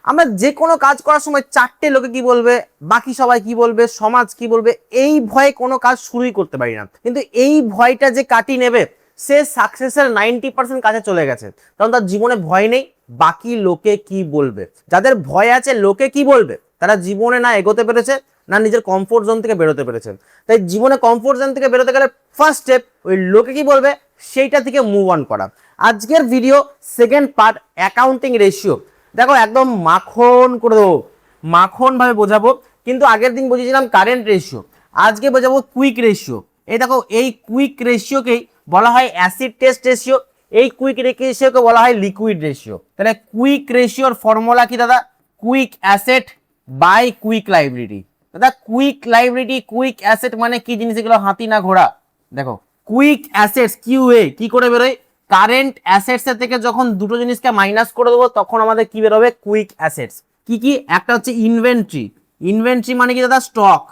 আমরা যে কোনো কাজ করার সময় চারটে লোকে কি বলবে, বাকি সবাই কি বলবে, সমাজ কি বলবে, এই ভয়ে কোনো কাজ শুরুই করতে পারি না। কিন্তু এই ভয়টা যে কাটিয়ে নেবে সে সাকসেসের 90% কাছে চলে গেছে, কারণ তার জীবনে ভয় নেই বাকি লোকে কি বলবে। যাদের ভয় আছে লোকে কি বলবে, তারা জীবনে না এগোতে পেরেছে না নিজের কমফোর্ট জোন থেকে বেরোতে পেরেছে। তাই জীবনে কমফোর্ট জোন থেকে বেরোতে গেলে ফার্স্ট স্টেপ ওই লোকে কি বলবে সেইটা থেকে মুভ অন করা। আজকের video second part, accounting ratio. দেখো একদম মাখন করে দেবো, মাখন ভাবে বোঝাবো। কিন্তু আগের দিন বুঝিয়েছিলাম কারেন্ট রেশিও, আজকে বোঝাবো কুইক রেশিও। এই দেখো এই কুইক রেশিওকেই বলা হয় অ্যাসিড টেস্ট রেশিও, এই কুইক রেশিওকে বলা হয় লিকুইড রেশিও। তাহলে কুইক রেশিওর ফর্মুলা কি দাদা? Quick asset by quick liability. দাদা কুইক লাইবিলিটি কুইক অ্যাসেট মানে কি জিনিস, এগুলো হাতি না ঘোড়া? দেখো কুইক অ্যাসেটস কিউএ কি করে বেরোয়, কারেন্ট অ্যাসেটস এর থেকে যখন দুটো জিনিসকে মাইনাস করে দেবো তখন আমাদের কি বেরোবে, কুইক অ্যাসেটস। কি কি? একটা হচ্ছে ইনভেন্টরি, ইনভেন্টরি মানে কি দাদা? স্টক।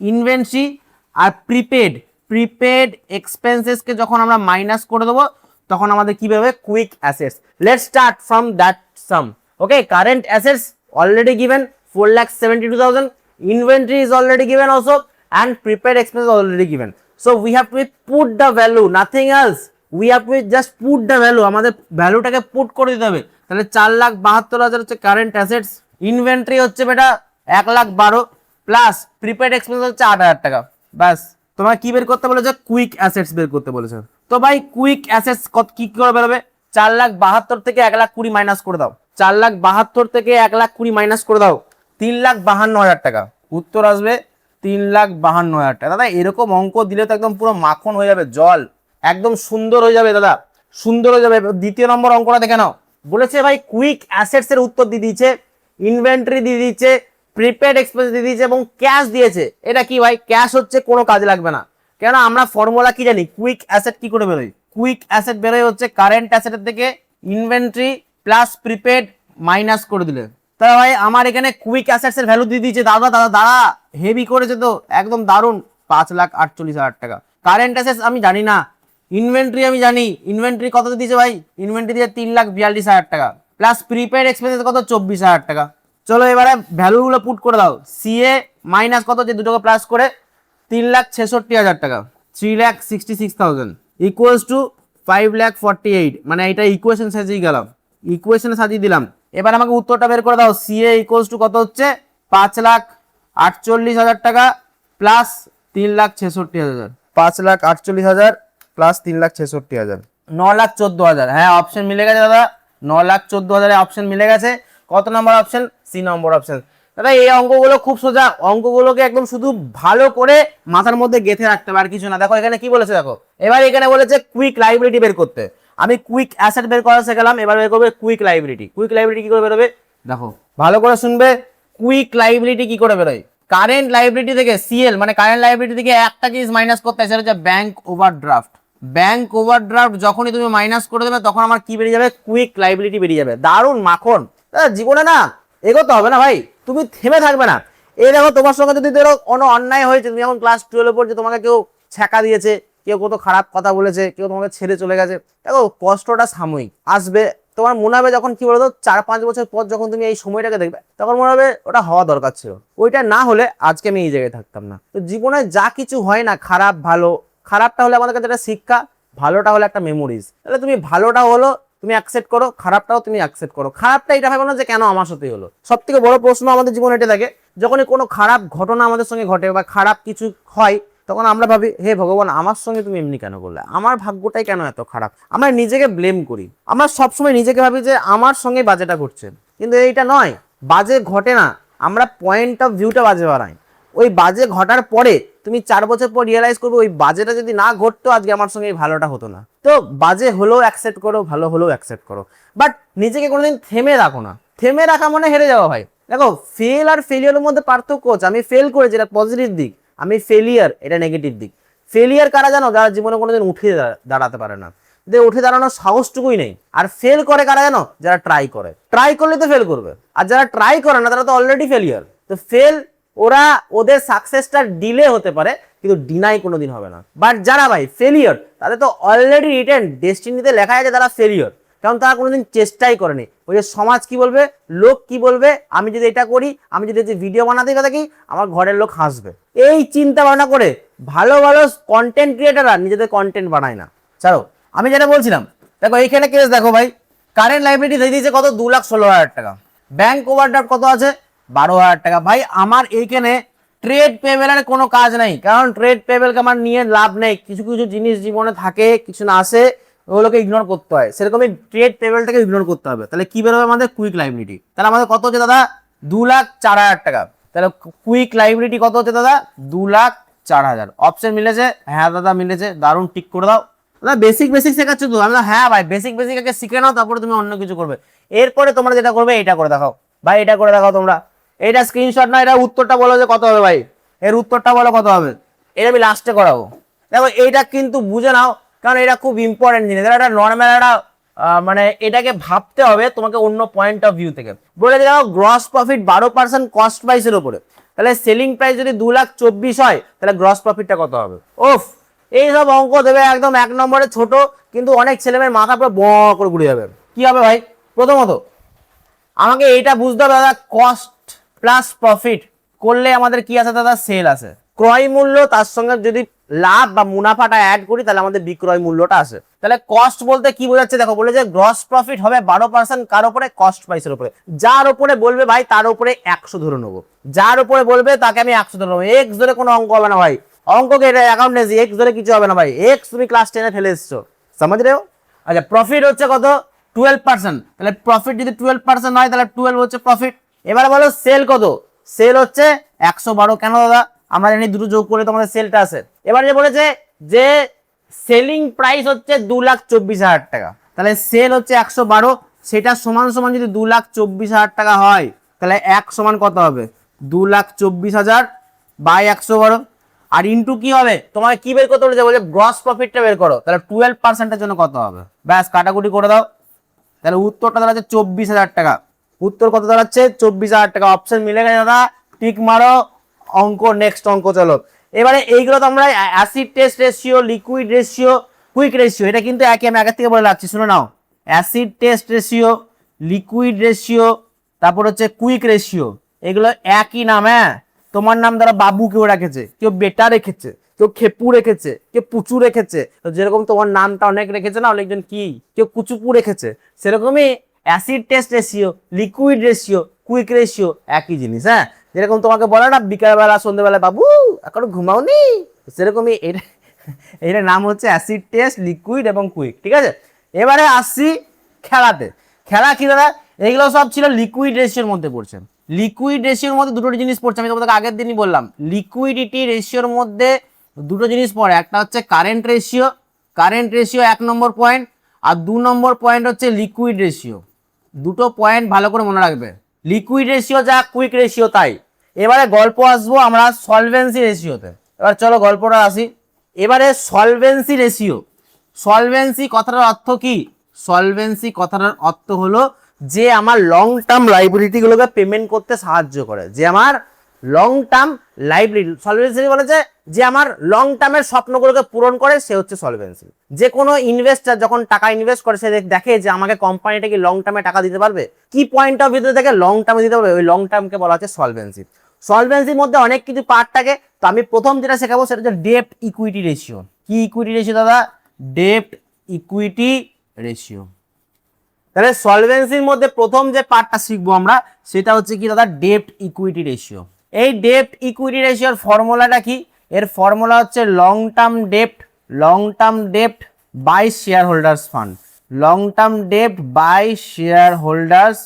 ইনভেন্টরি আর প্রিপেড, প্রিপেড এক্সপেন্সেসকে যখন আমরা মাইনাস করে দেবো তখন আমাদের কি বেরোবে, quick assets. Let's start from that some. Okay, current assets already given 4,72,000, inventory is already given also, and prepaid expense is already given. So we have to put the value, nothing else. We have to just put the value, আমাদের ভ্যালুটাকে put করে দিতে হবে। তাহলে 4,72,000 হচ্ছে current assets, inventory হচ্ছে বেটা 1,12,000 plus prepaid expense হচ্ছে 8,000 টাকা। ব্যাস, তোমার কি বের করতে বলেছে? কুইক অ্যাসেটস বের করতে বলেছে। তো ভাই কুইক অ্যাসেটস কি করে বেরোবে? 4,72,000 থেকে 1,20,000 মাইনাস করে দাও, 4,72,000 থেকে 1,20,000 মাইনাস করে দাও, 3,52,000 টাকা। উত্তর আসবে 3,52,000 টাকা। দাদা এরকম অঙ্ক দিলে তো একদম পুরো মাখন হয়ে যাবে, জল একদম সুন্দর হয়ে যাবে দাদা, সুন্দর হয়ে যাবে। দ্বিতীয় নম্বর অঙ্কটা দেখে নাও। বলেছে ভাই কুইক অ্যাসেটস এর উত্তর দিয়ে দিয়েছে, ইনভেন্টরি দিয়ে দিয়েছে, প্রিপেড এক্সপেন্স দিয়ে দিয়েছে এবং ক্যাশ দিয়েছে। এটা কি ভাই? ক্যাশ হচ্ছে কোনো কাজে লাগবে না, কেন আমরা ফর্মুলা কি জানি, কুইক অ্যাসেট কি করে বেরোয়? কুইক অ্যাসেট বেরোয় হচ্ছে কারেন্ট অ্যাসেটের থেকে ইনভেন্টরি প্লাস প্রিপেড মাইনাস করে দিলে। তাহলে ভাই আমার এখানে কুইক অ্যাসেটস এর ভ্যালু দিয়ে দিয়েছে, দাদা দাদা দাঁড়া হেভি করেছে তো, একদম দারুণ, 5,48,000 টাকা। কারেন্ট অ্যাসেটস আমি জানি না, ইনভেন্টরি আমি জানি, ইনভেন্টরি কত দিয়েছে ভাই? ইনভেন্টরি দিয়ে 3,42,000 টাকা প্লাস প্রিপেড এক্সপেন্সেস কত? 24,000 টাকা। চলো এবারে ভ্যালুগুলো পুট করে দাও। সিএ মাইনাস কত, যে দুটোকে প্লাস করে 3,66,000 টাকা, 3,66,000 ইকুয়ালস টু 5,48,000, মানে এটা ইকুয়েশন সাজিয়ে গেলাম, ইকুয়েশনে সাজিয়ে দিলাম। এবার আমাকে উত্তরটা বের করে দাও। সিএ ইকুয়ালস টু কত হচ্ছে? 5,48,000 টাকা প্লাস 3,66,000, 5,48,000 প্লাস 3,66,000, 9,14,000। হ্যাঁ অপশন মিলে গেছে দাদা, 9,14,000 অপশন মিলে গেছে। কত নম্বর অপশন? সি নম্বর অপশন। দাদা এই অঙ্কগুলো খুব সোজা, অঙ্কগুলোকে একদম শুধু ভালো করে মাথার মধ্যে গেঁথে রাখতে হবে আর কিছু না। দেখো এখানে কি বলেছে, দেখো এবার এখানে বলেছে কুইক লাইবিলিটি বের করতে। আমি কুইক অ্যাসেট বের করা শিখলাম, এবার বের করবে কুইক লাইবিলিটি। কুইক লাইবিলিটি কি করে বেরোবে? দেখো ভালো করে শুনবে, কুইক লাইবিলিটি কি করে বেরোয়? কারেন্ট লাইবিলিটি থেকে সিএল মানে কারেন্ট লাইবিলিটি থেকে একটা জিনিস মাইনাস করতে হয়, সেটা হচ্ছে ব্যাংক ওভারড্রাফট। ব্যাংক ওভারড্রাফট যখনই তুমি মাইনাস করে দেবে তখন আমার কি বেরিয়ে যাবে? কুইক লাইবিলিটি বেরিয়ে যাবে। দারুণ মাখন। জীবনে না এগোতে হবে না ভাই, তুমি থেমে থাকবে না। এই দেখো তোমার সঙ্গে যদি ধরো কোনো অন্যায় হয়েছে, তুমি এখন ক্লাস 12 পড়ছো, তোমাকে কেউ ছ্যাঁকা দিয়েছে, কেউ কত খারাপ কথা বলেছে, কেউ তোমাকে ছেড়ে চলে গেছে, দেখো কষ্টটা সাময়িক আসবে। তোমার মনে হবে যখন কি বলতো 4-5 বছর পর যখন তুমি এই সময়টাকে দেখবে তখন মনে হবে ওটা হওয়া দরকার ছিল, ওইটা না হলে আজকে আমি এই জায়গায় থাকতাম না। তো জীবনে যা কিছু হয় না, খারাপ ভালো, খারাপটা হলে আমাদের কাছে একটা শিক্ষা, ভালোটা হলে একটা মেমোরিজ। তাহলে তুমি ভালোটা হলো তুমি অ্যাকসেপ্ট করো, খারাপটাও তুমি অ্যাকসেপ্ট করো। খারাপটা এটা ভাবো না যে কেন আমার সাথেই হলো। সব থেকে বড় প্রশ্ন আমাদের জীবনে এটা থাকে, যখনই কোনো খারাপ ঘটনা আমাদের সঙ্গে ঘটে বা খারাপ কিছু হয় তখন আমরা ভাবি হে ভগবান আমার সঙ্গে তুমি এমনি কেন করলে, আমার ভাগ্যটাই কেন এত খারাপ। আমরা নিজেকে ব্লেম করি, আমরা সবসময় নিজেকে ভাবি যে আমার সঙ্গে বাজেটা ঘটছে, কিন্তু এইটা নয়, বাজে ঘটে না, আমরা পয়েন্ট অফ ভিউটা বাজে বানাই। ওই বাজে ঘটার পরে তুমি 4 বছর পর রিয়েলাইজ করবে ওই বাজেটা যদি না ঘটতো আজকে আমার সঙ্গে এই ভালোটা হতো না। তো বাজে হলেও অ্যাকসেপ্ট করো, ভালো হলেও অ্যাকসেপ্ট করো, বাট নিজেকে কোনোদিন থেমে রাখো না। থেমে রাখা মানে হেরে যাওয়া ভাই। দেখো ফেল আর ফেলিয়ারের মধ্যে পার্থক্য হচ্ছে, আমি ফেল করেছি এটা পজিটিভ দিক, আমি ফেলিয়ার এটা নেগেটিভ দিক। ফেলিয়ার কারা জানো? যারা জীবনে কোনোদিন উঠে দাঁড়াতে পারে না, উঠে দাঁড়ানোর সাহসটুকুই নেই। আর ফেল করে কারা জানো? যারা ট্রাই করে, ট্রাই করলে তো ফেল করবে, আর যারা ট্রাই করে না তারা তো অলরেডি ফেলিয়ার। তো ফেল ওরা, ওদের সাকসেসটা ডিলে হতে পারে কিন্তু ডিনাই কোনোদিন হবে না। বাট যারা ভাই ফেলিয়ার তাদের তো অলরেডি রিটেন ডেস্টিনিতে লেখা আছে তারা ফেলিয়ার। কারণ তারা কোনোদিন চেষ্টাই করেনি। ওই যে সমাজ কি বলবে, লোক কি বলবে, আমি যদি এটা করি, আমি যদি ভিডিও বানাতে থাকি, আমার ঘরের লোক হাসবে, এই চিন্তা ভাবনা করে ভালো ভালো কন্টেন্ট ক্রিয়েটাররা নিজেদের কন্টেন্ট বানায় না। ছাড়ো, আমি যেটা বলছিলাম, দেখো এইখানে কেস দেখো ভাই, কারেন্ট লাইবিলিটি দিয়ে দিয়েছে কত, 2,16,000 টাকা। ব্যাংক ওভারড্রাফট কত আছে, 12,000 টাকা। ভাই আমার এইখানে ট্রেড পেবেলের কোনো কাজ নাই, কারণ ট্রেড পেবেলকে আমার নিয়ে লাভ নেই। কিছু কিছু জিনিস জীবনে থাকে, কিছু না আসে, ওগুলোকে ইগনোর করতে হয়। সেরকমই ট্রেড পেবেলটাকে ইগনোর করতে হবে। তাহলে কি বেরোবে আমাদের, কুইক লাইবিলিটি। তাহলে আমাদের কত হচ্ছে দাদা, 2,04,000 টাকা। তাহলে কুইক লাইবিলিটি কত হচ্ছে দাদা, 2,04,000। অপশন মিলেছে, হ্যাঁ দাদা মিলেছে, দারুণ, টিক করে দাও। দাদা বেসিক শেখাচ্ছ তো? আমি হ্যাঁ ভাই, বেসিক আগে শিখে নাও, তারপরে তুমি অন্য কিছু করবে। এরপরে তোমরা যেটা করবে, এটা করে দেখাও ভাই, এটা করে দেখাও তোমরা। এটা স্ক্রিনশট না, এটা উত্তরটা বলো যে কত হবে ভাই, এর উত্তরটা বলো কত হবে, এটা আমি লাস্টে করাবো। দেখো এইটা কিন্তু বুঝে নাও, কারণ এটা খুব ইম্পর্টেন্ট জিনিস। এটা নর্মাল একটা মানে এটাকে ভাবতে হবে তোমাকে অন্য পয়েন্ট অফ ভিউ থেকে। বলে দেখো গ্রস প্রফিট 12% কস্ট প্রাইসের উপরে, তাহলে সেলিং প্রাইস যদি 2,24,000 হয়, তাহলে গ্রস প্রফিটটা কত হবে? ওফ, এইসব অঙ্ক দেবে একদম 1 নম্বরে ছোট, কিন্তু অনেক ছেলেমেয়ের মাথা পুরো ব করে ঘুরে যাবে। কি হবে ভাই, প্রথমত আমাকে এইটা বুঝতে হবে দাদা, কস্ট প্লাস প্রফিট করলে আমাদের কি আছে দাদা, সেল আছে। ক্রয় মূল্য তার সঙ্গে যদি লাভ বা মুনাফাটা অ্যাড করি, তাহলে আমাদের বিক্রয় মূল্যটা আসে। তাহলে কস্ট বলতে কি বোঝাচ্ছে দেখো, বলে যে গ্রস প্রফিট হবে 12% কার উপরে, কস্ট প্রাইসের উপরে। যার উপরে বলবে ভাই তার উপরে 100 ধরে নেবো, যার উপরে বলবে তাকে আমি 100 ধরে নেবো। এক্স ধরে কোনো অঙ্ক হবে না ভাই, অঙ্ককে এটা অ্যাকাউন্টেন্সি, এক্স ধরে কিছু হবে না ভাই। এক্স তুমি ক্লাস 10-এ ফেলে এসছো, সমাজ রেও। আচ্ছা, প্রফিট হচ্ছে কত, 12%। তাহলে প্রফিট যদি 12% হয়, তাহলে 12 হচ্ছে প্রফিট। এবারে বলো সেল কত, সেল হচ্ছে 112। কেন দাদা, আমরা জানি দুটো যোগ করে তোমাদের সেলটা আছে। এবার যে বলেছে যে সেলিং প্রাইস হচ্ছে 2,24,000 টাকা, তাহলে সেল হচ্ছে 112, সেটা সমান সমান যদি 2,24,000 টাকা হয়, তাহলে এক সমান কত হবে, 2,24,000 বাই 112। আর ইন্টু কি হবে, তোমাকে কি বের করতে বলেছে, বলে গ্রস প্রফিটটা বের করো। তাহলে 12%-এর জন্য কত হবে, ব্যাস কাটাকুটি করে দাও। তাহলে উত্তরটা দাঁড়াচ্ছে 24,000 টাকা। উত্তর কত দাঁড়াচ্ছে, 24,000 টাকা। অপশন মিলে গেছে দাদা, টিক মারো। অঙ্ক, নেক্সট অঙ্ক চলো। এবারে এইগুলো তো আমরা acid test ratio, liquid ratio, quick ratio, এটা কিন্তু একই, আমি আগের থেকে বলে রাখছি, শুনে নাও। Acid test ratio, liquid ratio, তারপর হচ্ছে কুইক রেশিও, এগুলো একই নাম। হ্যাঁ, তোমার নাম দ্বারা বাবু কেউ রেখেছে, কেউ বেটা রেখেছে, কেউ খেপু রেখেছে, কেউ পুচু রেখেছে। তো যেরকম তোমার নামটা অনেক রেখেছে না, অনেকজন কি কেউ কুচুপু রেখেছে, সেরকমই acid test ratio, liquid ratio, quick ratio একই জিনিস। হ্যাঁ, যেরকম তোমাকে বলে না বিকালবেলা সন্ধ্যেবেলা, বাবু এখনো ঘুমাওনি, সেরকমই এটার নাম হচ্ছে অ্যাসিড টেস্ট, লিকুইড এবং কুইক। ঠিক আছে, এবারে আসছি খেলাতে। খেলা কি দাদা, এগুলো সব ছিল লিকুইড রেশিওর মধ্যে পড়ছে। লিকুইড রেশিওর মধ্যে দুটো জিনিস পড়ছে, আমি তোমাদেরকে আগের দিনই বললাম। লিকুইডিটি রেশিওর মধ্যে দুটো জিনিস পড়ে, একটা হচ্ছে কারেন্ট রেশিও, কারেন্ট রেশিও 1 নম্বর পয়েন্ট, আর 2 নম্বর পয়েন্ট হচ্ছে লিকুইড রেশিও। দুটো পয়েন্ট ভালো করে মনে রাখবে, লিকুইড রেশিও যা, কুইক রেশিও তাই। এবারে গল্প আসবো আমরা সলভেন্সি রেশিওতে। এবার চলো গল্পটা আসি। এবারে সলভেন্সি রেশিও, সলভেন্সি কথাটার অর্থ কি, সলভেন্সি কথাটার অর্থ হলো যে আমার লং টার্ম লাইবিলিটি গুলোকে পেমেন্ট করতে সাহায্য করে, যে আমার লং টার্ম লাইবিলিটি। সলভেন্সি বলেছে যে আমার লং টার্মের স্বপ্নগুলোকে পূরণ করে, সে হচ্ছে সলভেন্সি। যে কোনো ইনভেস্টার যখন টাকা ইনভেস্ট করে, সে দেখে যে আমাকে কোম্পানিটা কি লং টার্মে টাকা দিতে পারবে, কি পয়েন্ট অফ ভিউ থেকে লং টার্মে দিতে পারবে, ওই লং টার্মকে বলা হচ্ছে সলভেন্সি। সলভেন্সির মধ্যে অনেক কিছু পার্ট থাকে, তো আমি প্রথম যেটা শেখাবো সেটা হচ্ছে ডেপ্ট ইকুইটি রেশিও। কি ইকুইটি রেশিও দাদা, ডেপ্ট ইকুইটি রেশিও। তাহলে সলভেন্সির মধ্যে প্রথম যে পার্টটা শিখবো আমরা, সেটা হচ্ছে কি দাদা, ডেপ্ট ইকুইটি রেশিও। এই ডেপ্ট ইকুইটি রেশিওর ফর্মুলাটা কি, এর ফর্মুলা হচ্ছে long term ডেপ্ট by shareholders fund, long term ডেপ্ট by shareholders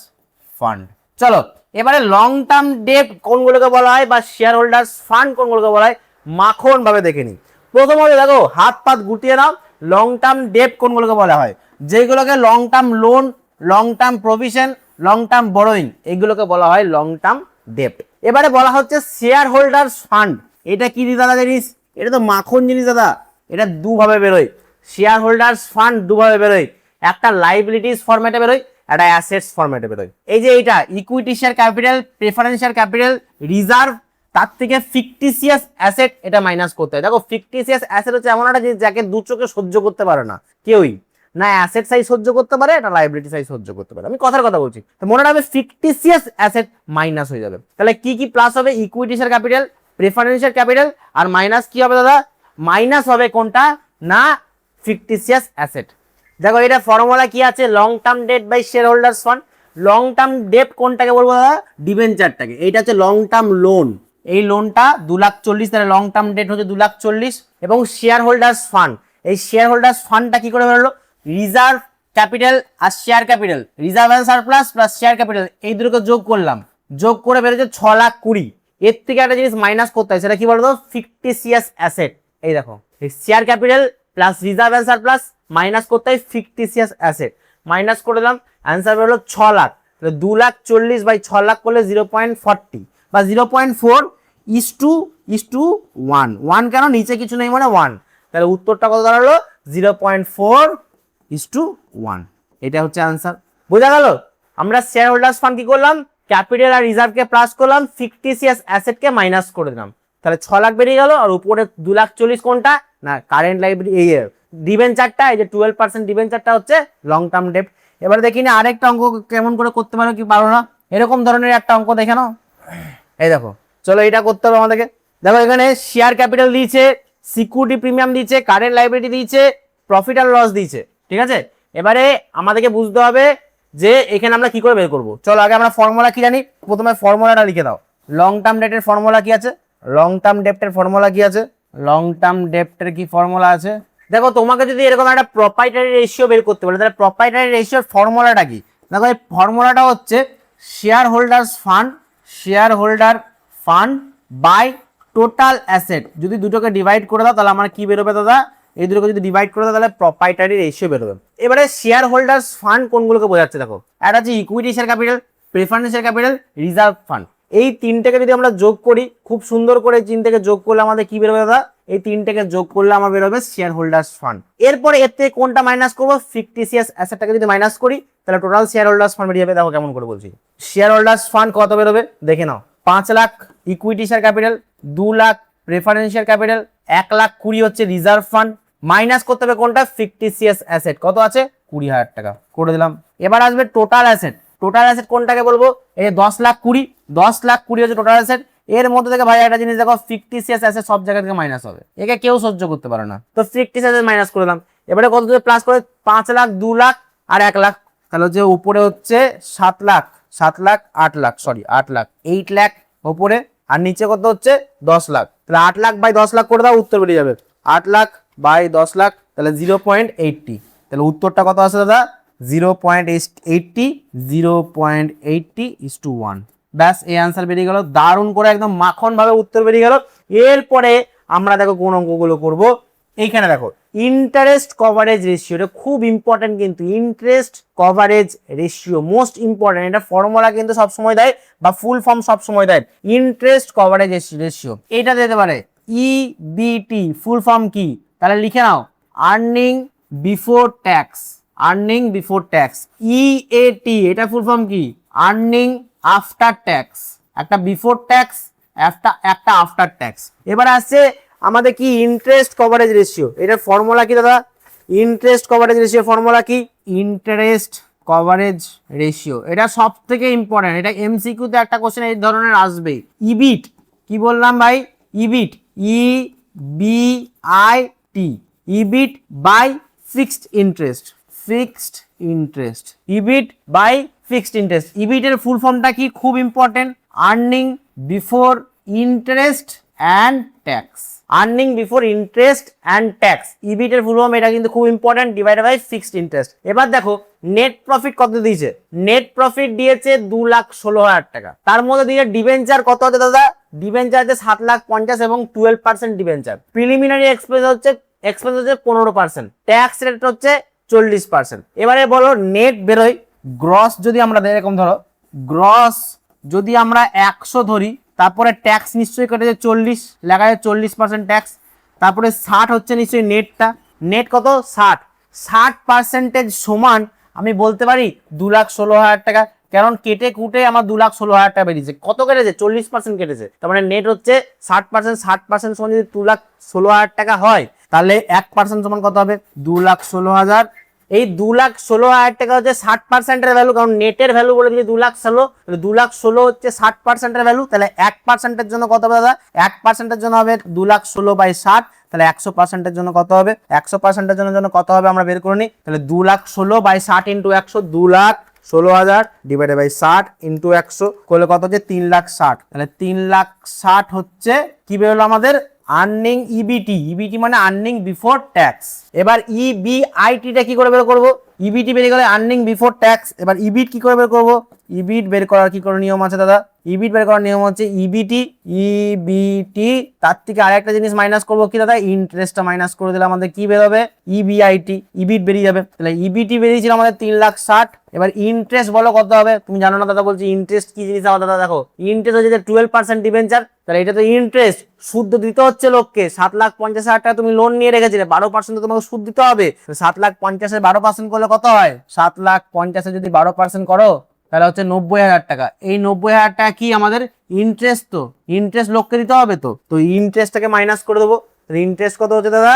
fund. চলো এবারে লং টার্ম ডেপ্ট কোনগুলোকে বলা হয়, বা শেয়ার হোল্ডার্স ফান্ড কোনগুলোকে বলা হয়, মাখন ভাবে দেখে নিই। প্রথমত দেখো, হাত পাত গুটিয়ে নাও, লং টার্ম ডেপ্ট কোনগুলোকে বলা হয়, যেগুলোকে long term loan, long term provision, long term borrowing, এগুলোকে বলা হয় লং টার্ম ডেপ্ট। এবারে বলা হচ্ছে শেয়ার হোল্ডার্স ফান্ড, এটা কি দাদা জিনিস, এটা তো মাখন জিনিস দাদা। এটা দুভাবে বেরোয়, শেয়ার হোল্ডার্স ফান্ড দুভাবে বেরোয়, একটা লাইবিলিটিস ফরম্যাটে বেরোয়, একটা অ্যাসেটস ফরম্যাটে বেরোয়। এই যে এইটা equity share capital, preference share capital, reserve, তার থেকে ফিকটিসিয়াস অ্যাসেট এটা মাইনাস করতে হয়। দেখো ফিকটিসিয়াস অ্যাসেট হচ্ছে এমন একটা জিনিস যাকে দু চোখে সহ্য করতে পারে না কেউই, না অ্যাসেট সাইজ সহ্য করতে পারে, না লাইবিলিটি সাইজ সহ্য করতে পারে। আমি কথার কথা বলছি, তো মনে রাখবে ফিকটিসিয়াস অ্যাসেট মাইনাস হয়ে যাবে। তাহলে কি কি প্লাস হবে? Equity share capital, preferential capital, আর মাইনাস কি হবে দাদা? মাইনাস হবে কোনটা? না ফিকটিসিয়াস অ্যাসেট। দেখো এটা ফর্মুলা কি আছে? Long term debt by shareholders fund. Long term debt কোনটাকে বলবো দাদা? ডিবেঞ্চারটাকে। এইটা হচ্ছে লং টার্ম লোন, এই লোনটা 2,40,000, তাহলে লং টার্ম ডেট হচ্ছে 2,40,000। এবং শেয়ার হোল্ডার্স ফান্ড, এই শেয়ার হোল্ডার্স ফান্ডটা কি করে বেরোলো? রিজার্ভ ক্যাপিটাল আর share capital, reserve and surplus plus share capital, এই দুটোকে যোগ করলাম, যোগ করে বেরোচ্ছে 6,20,000। এর থেকে একটা জিনিস মাইনাস করতে হয়, সেটা কি বলতো? ফিকটিসিয়াস অ্যাসেট। এই দেখো, এই share capital plus reserve and surplus minus করতে হয় ফিকটিসিয়াস অ্যাসেট। মাইনাস করে দিলাম, অ্যান্সার বেরোলো 6,00,000। তাহলে 2,40,000 বাই 6,00,000 করলে 0.40 বা 0.4:1। 1 কেন? নিচে কিছু নেই মানে 1। তাহলে উত্তরটা কত দাঁড়ালো? 0.4:1। এটা হচ্ছে আনসার। বোঝা গেল? আমরা শেয়ার হোল্ডার্স ফান্ড কি করলাম? ক্যাপিটাল আর রিজার্ভকে প্লাস করলাম, ফিকটিসিয়াস অ্যাসেটকে মাইনাস করে দিলাম। তাহলে 6,00,000 বেরিয়ে গেল, আর উপরে 2,40,000 কোনটা? না কারেন্ট লাইবিলিটি, এই ডিবেঞ্চারটা, এই যে 12% ডিবেঞ্চারটা হচ্ছে লং টার্ম ডেট। এবার দেখি না আরেকটা অঙ্ক কেমন করে করতে পারো কি পারো না, এরকম ধরনের একটা অঙ্ক দেখে নাও। এই দেখো, চলো এটা করতে হবে আমাদেরকে। দেখো এখানে শেয়ার ক্যাপিটাল দিয়েছে, সিকিউরিটি প্রিমিয়াম দিয়েছে, কারেন্ট লাইবিলিটি দিয়েছে, প্রফিট আর লস দিয়েছে, ঠিক আছে। এবারে আমাদেরকে বুঝতে হবে যে এখানে আমরা কি করে বের করবো। চলো আগে আমরা ফর্মুলা কি জানি, প্রথমে ফর্মুলাটা লিখে দাও। লং টার্ম ডেটের ফর্মুলা কি আছে? লং টার্ম ডেপ্টের ফর্মুলা কি আছে? লং টার্ম ডেপ্টের কি ফর্মুলা আছে? দেখো তোমাকে যদি এরকম একটা প্রপাইটারি রেশিও বের করতে বলে, তাহলে প্রপাইটারি রেশিওর ফর্মুলাটা কি? দেখো এই ফর্মুলাটা হচ্ছে shareholders fund, shareholder fund by total asset. যদি দুটোকে ডিভাইড করে দাও তাহলে আমার কি বেরোবে দাদা? এই দুটোকে যদি ডিভাইড করে দাও তাহলে প্রপাইটারি রেশিও বেরোবে। এবারে শেয়ার হোল্ডার্স ফান্ড কোনগুলোকে বোঝাচ্ছে দেখো, একটা হচ্ছে equity share capital, preference share capital, reserve fund. এই তিনটাকে যদি আমরা যোগ করি, খুব সুন্দর করে তিনটাকে যোগ করলে আমাদের কি বেরোবে দাদা? এই তিনটাকে যোগ করলে আমার বেরোবে শেয়ার হোল্ডার্স ফান্ড। এরপরে এর থেকে কোনটা মাইনাস করবো? ফিকটিসিয়াস অ্যাসেটটাকে যদি মাইনাস করি তাহলে টোটাল শেয়ার হোল্ডার্স ফান্ড বেরিয়ে যাবে। দেখো কেমন করে বলছি, শেয়ার হোল্ডার্স ফান্ড কত বেরোবে দেখে নাও। 5,00,000 equity share capital, 2,00,000 preferential capital, 1,20,000 হচ্ছে রিজার্ভ ফান্ড, মাইনাস করতে হবে কোনটা? ফিকটিসিয়াস অ্যাসেট। কত আছে? 20,000 টাকা করে দিলাম। এবার আসবে টোটাল অ্যাসেট। টোটাল অ্যাসেট কোনটাকে বলবো? এই 10,20,000, 10,20,000 হচ্ছে টোটাল অ্যাসেট। এর মধ্যে থেকে ভাই একটা জিনিস দেখো, ফিকটিসিয়াস অ্যাসেট সব জায়গা থেকে মাইনাস হবে, একে কেউ সহ্য করতে পারে না, তো ফিকটিসিয়াস মাইনাস করে দিলাম। এবারে কত প্লাস করে? 5,00,000, 2,00,000 আর 1,00,000। তাহলে হচ্ছে উপরে হচ্ছে 7,00,000, 7,00,000, 8,00,000, সরি 8,00,000, 8,00,000 উপরে, আর নিচে কত হচ্ছে? 10,00,000। তাহলে 8,00,000 বাই 10,00,000 করে দাও, উত্তর বেরিয়ে যাবে 8,00,000 বাই 10,00,000, তাহলে 0.80। তাহলে উত্তরটা কত আছে দাদা? 0.80, 0.80:1। ব্যাস, এই অ্যান্সার বেরিয়ে গেল। দারুণ করে একদম মাখন ভাবে উত্তর বেরিয়ে গেল। এরপরে আমরা দেখো কোন অঙ্কগুলো করব। এইখানে দেখো ইন্টারেস্ট কভারেজ রেশিও, এটা খুব ইম্পর্টেন্ট কিন্তু। Interest coverage ratio most important. এটা ফর্মুলা কিন্তু সবসময় দেয় বা ফুল ফর্ম সবসময় দেয়। ইন্টারেস্ট কভারেজ রেশিও এটা দিতে পারে ইবিটি, ফুল ফর্ম কি? তাহলে লিখে নাও, earning before tax. Earning before tax. EAT এটা ফুল ফর্ম কি? Earning after tax. একটা বিফোর ট্যাক্স, একটা আফটার ট্যাক্স। এবার আসছে আমাদের কি? Interest coverage ratio. এটার ফর্মুলা কি দাদা? ইন্টারেস্ট কভারেজ রেশিও ফর্মুলা কি? ইন্টারেস্ট কভারেজ রেশিও, এটা সব থেকে ইম্পর্টেন্ট। এটা এমসিকিউতে একটা কোশ্চেন এই ধরনের আসবে। ইবিট কি বললাম ভাই? EBIT, EBIT, EBIT by fixed interest. Fixed interest, EBIT by fixed interest. EBIT এর ফুল ফর্মটা কি? খুব important, earning before interest and tax. Earning before interest and tax, EBIT এর ফুল ফর্ম, এটা কিন্তু খুব important, divided by fixed interest. এবার দেখো নেট প্রফিট কত দিয়েছে? নেট প্রফিট দিয়েছে 2,16,000 টাকা। তার মধ্যে দিয়ে ডিবেঞ্চার কত আছে দাদা? ডিবেঞ্চার আছে 7,50,000 এবং 12% ডিবেঞ্চার। প্রিলিমিনারি এক্সপেন্স হচ্ছে 15%, ট্যাক্স রেট হচ্ছে 40%। এবারে বলো নেট বেরোয়, গ্রস যদি আমরা এরকম ধরো, গ্রস যদি আমরা 100 ধরি, তারপরে ট্যাক্স নিশ্চয়ই কেটেছে 40, লেখা আছে 40% ট্যাক্স। তারপরে 60 হচ্ছে নিশ্চয়ই নেটটা। নেট কত? 60। 60% সমান আমি বলতে পারি 2,16,000 টাকা। কারণ কেটে কুটে আমার 2,16,000 টাকা বেরিয়েছে। কত কেটেছে? 40% কেটেছে। তার মানে নেট হচ্ছে 60%। 60% সমান যদি 2,16,000 টাকা হয়, তাহলে 1% সমান কত হবে? 2,16,000। এই 2,16,000 টাকা হচ্ছে 60% ভ্যালু, কারণ নেটের ভ্যালু বলে দিলে 2,16,000, 2,16,000 হচ্ছে 60% ভ্যালু। তাহলে 1%-এর জন্য কত হবে দাদা? 1%-এর জন্য হবে 2,16/60। তাহলে 100%-এর জন্য কত হবে? 100%-এর জন্য কত হবে আমরা বের করে নিই। তাহলে 2,16/60 ইন্টু 100, 2,16,000 ডিভাইডেড বাই 60 ইন্টু 100 করলে কত হচ্ছে? 3,60,000। তাহলে 3,60,000 হচ্ছে কি বেরোলো আমাদের? Earning EBIT. ইবিটি মানে আর্নিং বিফোর ট্যাক্স। এবার ইবিআইটিটা কি করে বের করবো? ইবিটি বেরিয়ে গেলে আর্নিং বিফোর ট্যাক্স। এবার ইবিট কি করে বের করবো? ইবিট বের করার কি করে নিয়ম আছে দাদা? ইবিট বের করার নিয়ম হচ্ছে ইবিটি তার থেকে আরেকটা জিনিস মাইনাস করবো কি দাদা? ইন্টারেস্টটা মাইনাস করে দিলে আমাদের কি বেরোবে? ইবিআইটি, ইবিট বেরিয়ে যাবে। তাহলে ইবিটি বেরিয়েছিল আমাদের 3,60,000। এবার ইন্টারেস্ট বলো কত হবে? তুমি জানো না দাদা, বলছি ইন্টারেস্ট কি জিনিস আমার দাদা। দেখো ইন্টারেস্ট হচ্ছে 12% ডিবেঞ্চার, তাহলে এটা তো ইন্টারেস্ট, সুদ দিতে হচ্ছে লোককে। 7,50,000 টাকা তুমি লোন নিয়ে রেখেছিলে, 12% তোমাকে সুদ দিতে হবে। 7,50,000 12% করলে কত হয়? 7,50,000 যদি 12% করো তাহলে হচ্ছে 90,000 টাকা। এই 90,000 টাকা কি আমাদের ইন্টারেস্ট? তো ইন্টারেস্ট লোককে দিতে হবে, তো ইন্টারেস্টটাকে মাইনাস করে দেবো। ইন্টারেস্ট কত হচ্ছে দাদা?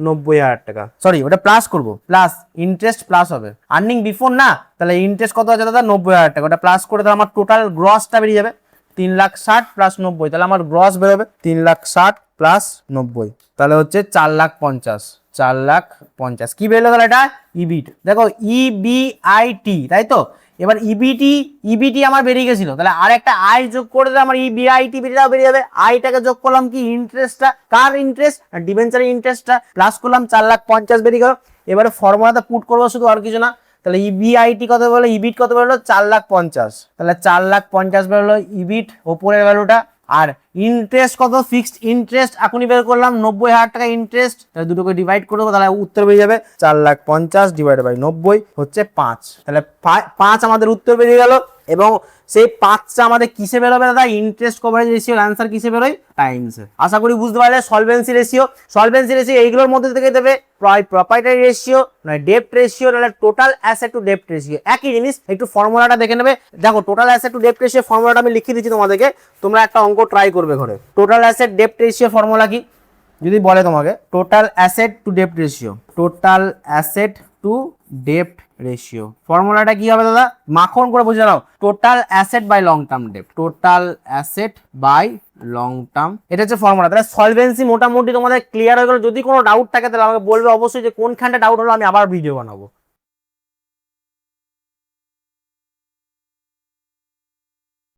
90,000 টাকা। সরি, ওটা প্লাস করবো, প্লাস ইন্টারেস্ট প্লাস হবে, আর্নিং বিফোর না। তাহলে ইন্টারেস্ট কত আছে দাদা? 90,000 টাকা। ওটা প্লাস করে তাহলে আমার টোটাল গ্রসটা বেরিয়ে যাবে 3,60,000 প্লাস 90। তাহলে আমার গ্রস বেরোবে 3,60,000 প্লাস 90, তাহলে হচ্ছে 4,50,000। 4,50,000 কি বেরোলো তাহলে? এটা ইবিট। দেখো ইবিআইটি, তাই তো। এবার ইবিটি আমার বেরিয়ে গেছিল, তাহলে আর একটা আই যোগ করে দিলে আমার ইবিআইটি বেরিয়ে যাবে। আইটাকে যোগ করলাম কি? ইন্টারেস্টটা। কার ইন্টারেস্ট? ডিবেঞ্চারের ইন্টারেস্টটা। প্লাস করলাম 4,50,000 বেরিয়ে গেল। এবারে ফর্মুলাটা পুট করবো শুধু, আর কিছু না। তাহলে ইবিআইটি কত বেরোলো? ইবিট কত বেরোলো? 4,50,000। তাহলে 4,50,000 বেরোলো ইবিট, ওপরের ভ্যালুটা। আর ইন্টারেস্ট কত? ফিক্সড ইন্টারেস্ট এখনই বের করলাম 90,000 টাকা ইন্টারেস্ট। তাহলে দুটোকে ডিভাইড করে দেবো, তাহলে উত্তর বেরিয়ে যাবে 4,50,000 ডিভাইড বাই 90 হচ্ছে 5। তাহলে 5 আমাদের উত্তর বেরিয়ে গেল। এবং সেই 5টা আমাদের কিসে বেরোবে দাদা? ইন্টারেস্ট কভারেজ রেশিওর অ্যান্সার কিসে বেরোয়? টাইমসে। আশা করি বুঝতে পারলে। সলভেন্সি রেশিও এইগুলোর মধ্যে থেকে দেবে প্রপার্টারি রেশিও, নয় ডেপ্ট রেশিও, নাহলে টোটাল অ্যাসেট টু ডেপ্ট রেশিও। একই জিনিস, একটু ফর্মুলাটা দেখে নেবে। দেখো টোটাল অ্যাসেট টু ডেপ্ট রেশিও ফর্মুলাটা আমি লিখে দিচ্ছি তোমাদেরকে, তোমরা একটা অঙ্ক ট্রাই করবে ঘরে। টোটাল অ্যাসেট ডেপ্ট রেশিও ফর্মুলা কি যদি বলে তোমাকে? টোটাল অ্যাসেট টু ডেপ্ট রেশিও, টোটাল অ্যাসেট টু ডেপ্ট রেশিও ফর্মুলাটা কি হবে দাদা? মাখন করে বুঝে নাও, total asset by long term ডেপ্ট, total asset by long term, এটা হচ্ছে ফর্মুলা। তাহলে সলভেন্সি মোটামুটি তোমাদের ক্লিয়ার হয়ে গেল। যদি কোনো ডাউট থাকে তাহলে আমাকে বলবে অবশ্যই, যে কোনখানটা ডাউট হলো আমি আবার ভিডিও বানাবো।